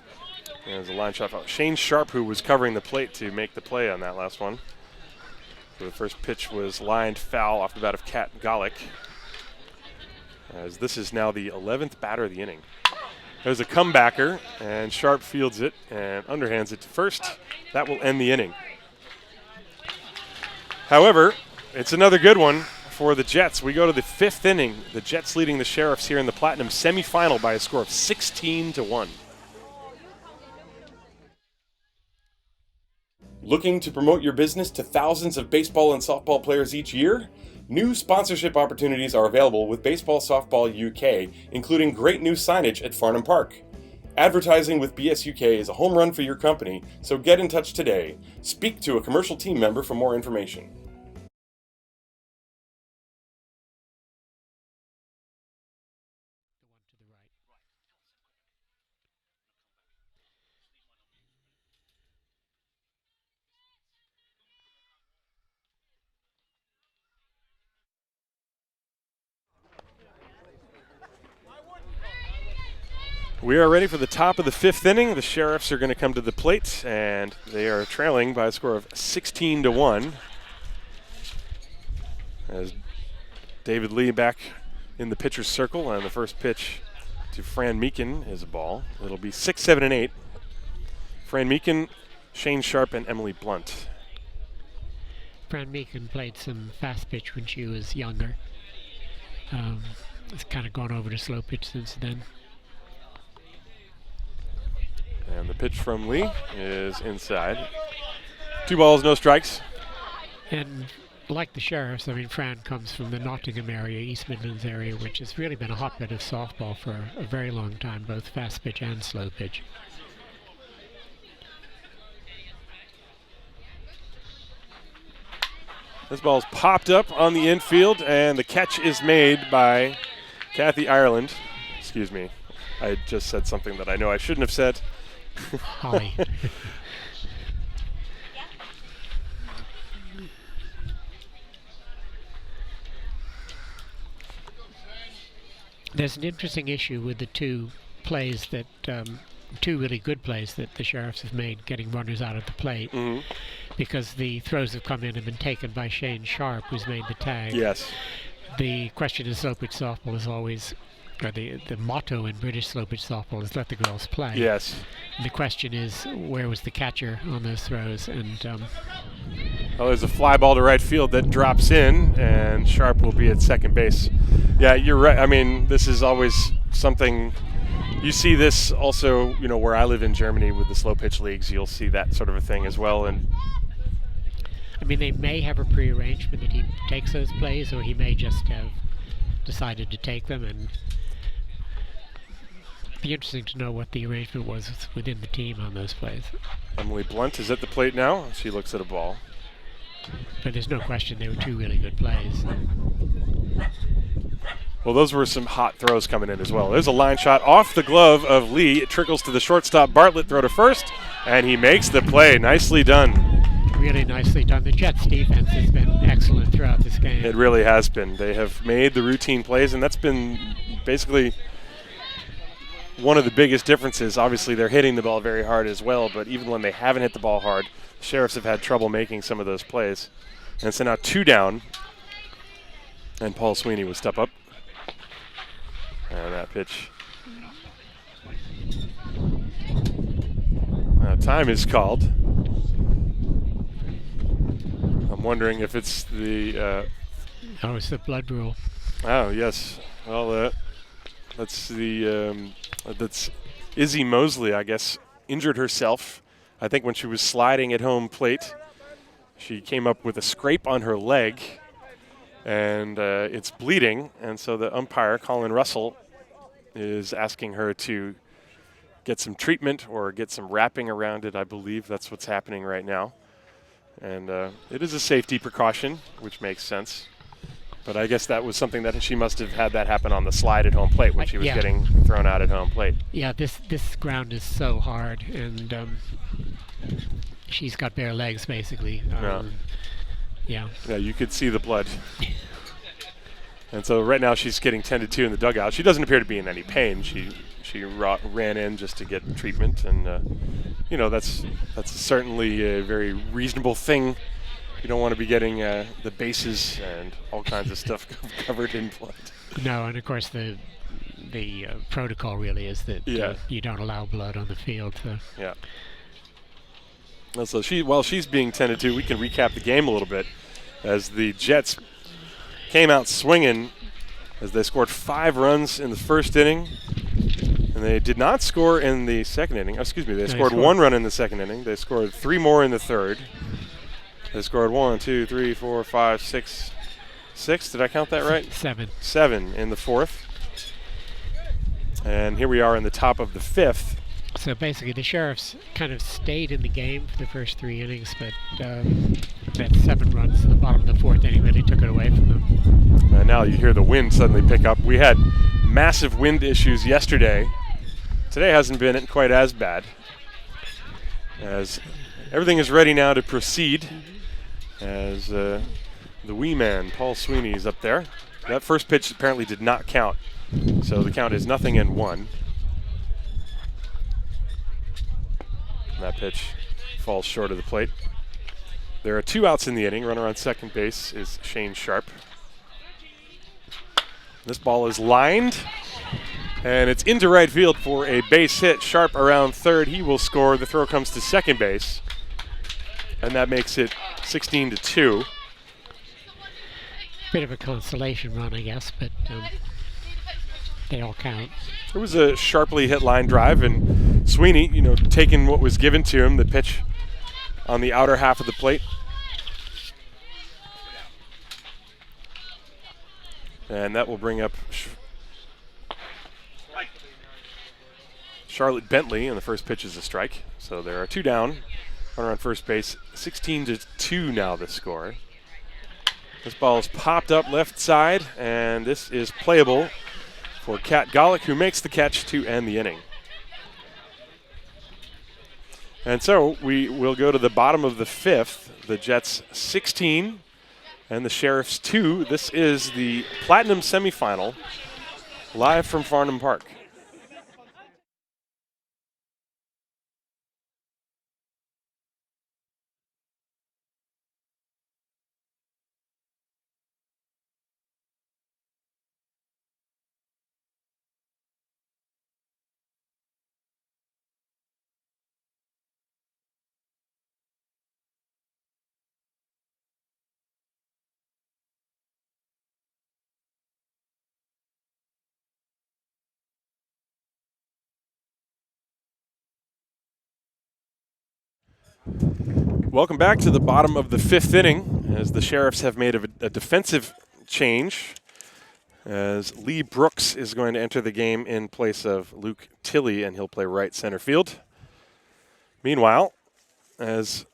Speaker 2: And it was a line shot foul. Shane Sharp, who was covering the plate to make the play on that last one. So the first pitch was lined foul off the bat of Kat Golick, as this is now the 11th batter of the inning. There's a comebacker, and Sharp fields it and underhands it to first. That will end the inning. However, it's another good one for the Jets. We go to the 5th inning. The Jets leading the Sheriffs here in the Platinum semifinal by a score of 16-1. Looking to promote your business to thousands of baseball and softball players each year? New sponsorship opportunities are available with Baseball Softball UK, including great new signage at Farnham Park. Advertising with BSUK is a home run for your company, so get in touch today. Speak to a commercial team member for more information. We are ready for the top of the 5th inning. The Sheriffs are going to come to the plate, and they are trailing by a score of 16-1. As David Lee back in the pitcher's circle, and the first pitch to Fran Meekin is a ball. It'll be 6, 7, and 8. Fran Meekin, Shane Sharp, and Emily Blunt.
Speaker 3: Fran Meekin played some fast pitch when she was younger. It's kind of gone over to slow pitch since then.
Speaker 2: And the pitch from Lee is inside. 2 balls, no strikes.
Speaker 3: And like the Sheriffs, I mean, Fran comes from the Nottingham area, East Midlands area, which has really been a hotbed of softball for a very long time, both fast pitch and slow pitch.
Speaker 2: This ball's popped up on the infield, and the catch is made by Kathy Ireland. Excuse me. I just said something that I know I shouldn't have said.
Speaker 3: Holly. There's an interesting issue with the 2 plays that, 2 really good plays that the Sheriffs have made getting runners out of the plate.
Speaker 2: Mm-hmm.
Speaker 3: Because the throws have come in and been taken by Shane Sharp, who's made the tag.
Speaker 2: Yes.
Speaker 3: The question in slow pitch softball is always, or the motto in British slow pitch softball is let the girls play.
Speaker 2: Yes.
Speaker 3: And the question is, where was the catcher on those throws? And
Speaker 2: well, there's a fly ball to right field that drops in, and Sharp will be at second base. Yeah, you're right. I mean, this is always something. You see this also, you know, where I live in Germany with the slow pitch leagues. You'll see that sort of a thing as well. And
Speaker 3: I mean, they may have a pre-arrangement that he takes those plays, or he may just have decided to take them. And it'd be interesting to know what the arrangement was within the team on those plays.
Speaker 2: Emily Blunt is at the plate now. She looks at a ball.
Speaker 3: But there's no question they were 2 really good plays.
Speaker 2: Well, those were some hot throws coming in as well. There's a line shot off the glove of Lee. It trickles to the shortstop. Bartlett throw to first, and he makes the play. Nicely done.
Speaker 3: Really nicely done. The Jets' defense has been excellent throughout this game.
Speaker 2: It really has been. They have made the routine plays, and that's been basically one of the biggest differences. Obviously, they're hitting the ball very hard as well, but even when they haven't hit the ball hard, the Sheriffs have had trouble making some of those plays. And so now 2 down, and Paul Sweeney will step up. And that pitch. Time is called. I'm wondering if it's the...
Speaker 3: Oh, it's the blood rule.
Speaker 2: Oh, yes. Well, That's that's Izzy Mosley, I guess, injured herself. I think when she was sliding at home plate, she came up with a scrape on her leg, and it's bleeding. And so the umpire, Colin Russell, is asking her to get some treatment or get some wrapping around it. I believe that's what's happening right now. And it is a safety precaution, which makes sense. But I guess that was something that she must have had that happen on the slide at home plate when she was getting thrown out at home plate.
Speaker 3: Yeah, this ground is so hard, and she's got bare legs, basically. Yeah,
Speaker 2: you could see the blood. And so right now she's getting tended to in the dugout. She doesn't appear to be in any pain. She ran in just to get treatment, and that's certainly a very reasonable thing. You don't want to be getting the bases and all kinds of stuff covered in blood.
Speaker 3: No, and of course the protocol really is that you don't allow blood on the field. So.
Speaker 2: Yeah. Well, so while she's being tended to, we can recap the game a little bit as the Jets came out swinging as they scored 5 runs in the first inning. And they did not score in the second inning. They scored 1 run in the second inning. They scored 3 more in the third. They scored 1, 2, 3, 4, 5, 6. 6, did I count that right?
Speaker 3: 7.
Speaker 2: 7 in the fourth. And here we are in the top of the 5th.
Speaker 3: So basically the Sheriffs kind of stayed in the game for the first 3 innings, but that 7 runs in the bottom of the 4th inning really took it away from them.
Speaker 2: And now you hear the wind suddenly pick up. We had massive wind issues yesterday. Today hasn't been quite as bad, as everything is ready now to proceed, as the wee man, Paul Sweeney, is up there. That first pitch apparently did not count, so the count is 0-1. That pitch falls short of the plate. There are 2 outs in the inning. Runner on second base is Shane Sharp. This ball is lined, and it's into right field for a base hit. Sharp around third. He will score. The throw comes to second base, and that makes it 16-2.
Speaker 3: Bit of a consolation run, I guess, but they all count.
Speaker 2: It was a sharply hit line drive, and Sweeney, taking what was given to him, the pitch on the outer half of the plate. And that will bring up Charlotte Bentley, and the first pitch is a strike. So there are 2 down. Runner on first base, 16-2 now the score. This ball is popped up left side, and this is playable for Kat Golick, who makes the catch to end the inning. And so we will go to the bottom of the 5th. The Jets 16 and the Sheriffs 2. This is the Platinum Semifinal, live from Farnham Park. Welcome back to the bottom of the 5th inning, as the Sheriffs have made a defensive change, as Lee Brooks is going to enter the game in place of Luke Tilley, and he'll play right center field. Meanwhile, as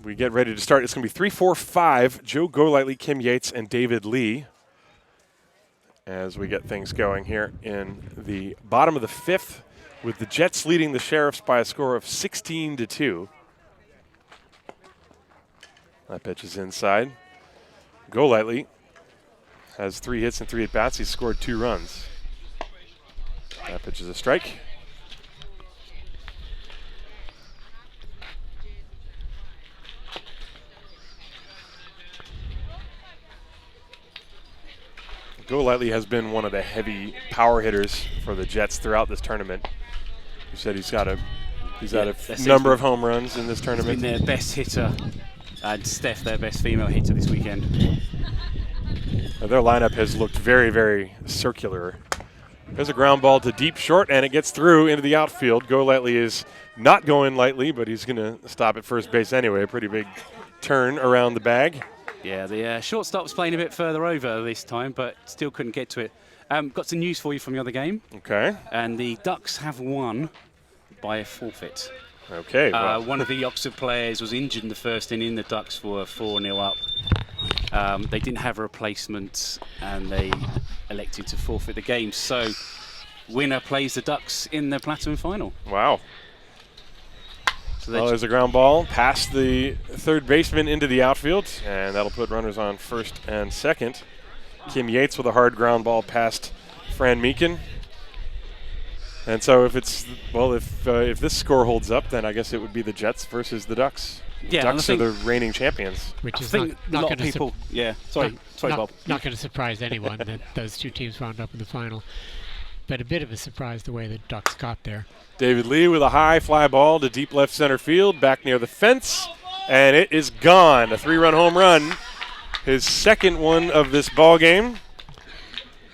Speaker 2: we get ready to start, it's going to be 3-4-5, Joe Golightly, Kim Yates, and David Lee, as we get things going here in the bottom of the 5th, with the Jets leading the Sheriffs by a score of 16-2. That pitch is inside. Golightly has 3 hits and 3 at-bats. He's scored 2 runs. That pitch is a strike. Golightly has been one of the heavy power hitters for the Jets throughout this tournament. You said he's got a number of home runs in this tournament.
Speaker 4: He's been their best hitter, and Steph their best female hitter this weekend.
Speaker 2: Their lineup has looked very, very circular. There's a ground ball to deep short, and it gets through into the outfield. Go Lightly is not going lightly, but he's going to stop at first base anyway. Pretty big turn around the bag.
Speaker 4: Yeah, the shortstop's playing a bit further over this time, but still couldn't get to it. Got some news for you from the other game.
Speaker 2: Okay.
Speaker 4: And the Ducks have won by a forfeit.
Speaker 2: Okay. Well.
Speaker 4: One of the Oxford players was injured in the first inning. The Ducks were 4-0 up. They didn't have a replacement, and they elected to forfeit the game. So, winner plays the Ducks in the Platinum Final.
Speaker 2: Wow.
Speaker 4: So
Speaker 2: Well, there's a ground ball past the third baseman into the outfield, and that'll put runners on first and second. Kim Yates with a hard ground ball past Fran Meekin. And so if this score holds up, then I guess it would be the Jets versus the Ducks.
Speaker 4: Yeah,
Speaker 2: Ducks are the reigning champions.
Speaker 3: Which is
Speaker 4: I think
Speaker 3: not
Speaker 4: a lot
Speaker 3: going
Speaker 4: of
Speaker 3: to
Speaker 4: people. Sorry, Bob.
Speaker 3: Not going to surprise anyone that those two teams wound up in the final. But a bit of a surprise the way the Ducks got there.
Speaker 2: David Lee with a high fly ball to deep left center field, back near the fence, and it is gone. A 3-run home run, his second one of this ball game.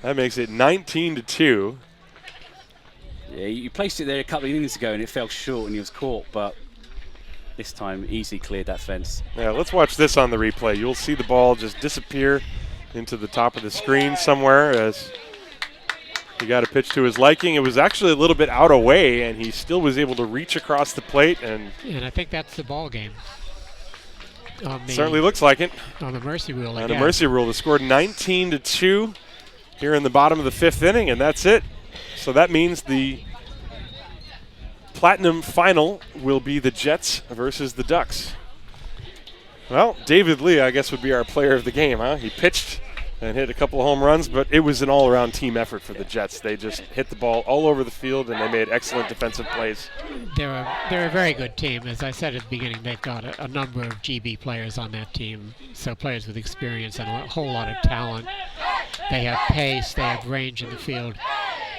Speaker 2: That makes it 19-2.
Speaker 4: Yeah, you placed it there a couple of innings ago, and it fell short, and he was caught, but this time easily cleared that fence.
Speaker 2: Yeah, let's watch this on the replay. You'll see the ball just disappear into the top of the screen somewhere as he got a pitch to his liking. It was actually a little bit out of way, and he still was able to reach across the plate. And
Speaker 3: I think that's the ball game.
Speaker 2: Certainly looks like it.
Speaker 3: On the mercy rule,
Speaker 2: On the mercy rule, they scored 19-2 here in the bottom of the fifth inning, and that's it. So that means the Platinum Final will be the Jets versus the Ducks. Well, David Lee, I guess, would be our player of the game, huh? He pitched and hit a couple of home runs, but it was an all-around team effort for the Jets. They just hit the ball all over the field, and they made excellent defensive plays.
Speaker 3: They're a very good team. As I said at the beginning, they've got a number of GB players on that team, so players with experience and a whole lot of talent. They have pace, they have range in the field,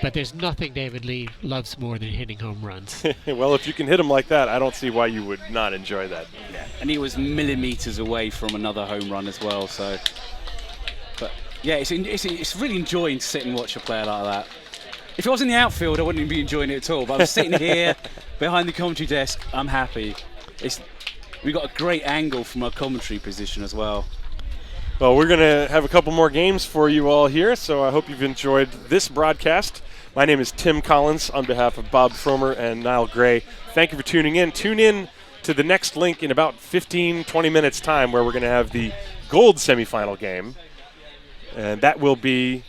Speaker 3: but there's nothing David Lee loves more than hitting home runs.
Speaker 2: Well, if you can hit them like that, I don't see why you would not enjoy that.
Speaker 4: Yeah. And he was millimeters away from another home run as well, so... But yeah, it's really enjoying to sit and watch a player like that. If it was in the outfield, I wouldn't even be enjoying it at all. But I'm sitting here behind the commentary desk. I'm happy. We got a great angle from our commentary position as well.
Speaker 2: Well, we're going to have a couple more games for you all here, so I hope you've enjoyed this broadcast. My name is Tim Collins on behalf of Bob Fromer and Niall Gray. Thank you for tuning in. Tune in to the next link in about 15-20 minutes' time, where we're going to have the gold semifinal game. And that will be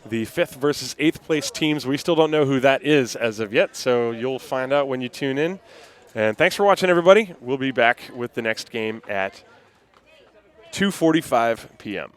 Speaker 2: the 5th versus 8th place teams. We still don't know who that is as of yet, so you'll find out when you tune in. And thanks for watching, everybody. We'll be back with the next game at 2:45 p.m.